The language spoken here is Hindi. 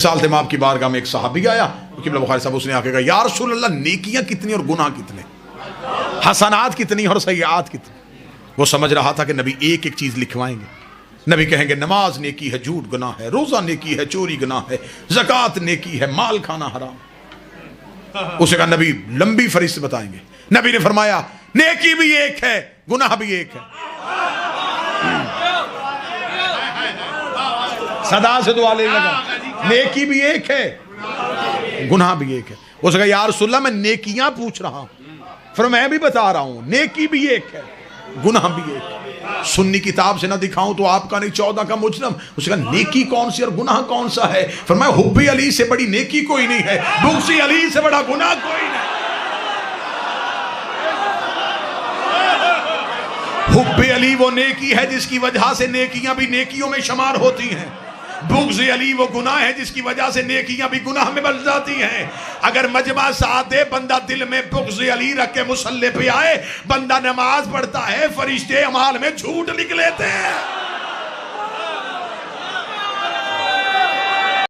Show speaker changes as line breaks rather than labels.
साल थे माँ की बारगाह में एक सहाबी आया, किबला बुखारी साहब, उसने आके कहा या रसूल अल्लाह, नेकियां कितनी और गुनाह कितने, हसनात कितनी और सय्यात कितनी। वो समझ रहा था कि नबी एक एक चीज लिखवाएंगे। नबी कहेंगे नमाज नेकी है, झूठ गुनाह है, रोजा नेकी है, चोरी गुनाह है, ज़कात नेकी है, माल खाना हराम। उसे कहा नबी लंबी फरिश्त बताएंगे। नबी ने फरमाया नेकी भी एक है, गुनाह भी एक है। सदा से दुआ लेने लगा, नेकी भी एक है, गुनाह भी एक है। उसे कहा या रसूल अल्लाह, मैं नेकियां पूछ रहा हूं, फिर मैं भी बता रहा हूं नेकी भी एक है, गुनाह भी एक है। सुन्नी किताब से ना दिखाऊं तो आपका नहीं 14 का मुजरम। उसका नेकी कौन सी और गुनाह कौन सा है? फरमाया हुब्बे अली से बड़ी नेकी कोई नहीं है, बुग़्ज़े अली से बड़ा गुनाह कोई नहीं। हुब्बे अली वो नेकी है जिसकी वजह से नेकियां भी नेकियों में शुमार होती हैं। बुग़्ज़े अली वो गुनाह है जिसकी वजह से नेकियां भी गुनाह में बन जाती हैं। अगर मजमा साथ दे, बंदा दिल में बुग़्ज़े अली रख के मुसल्ले पे आए, बंदा नमाज पढ़ता है, फरिश्ते अमाल में झूठ लिख लेते हैं।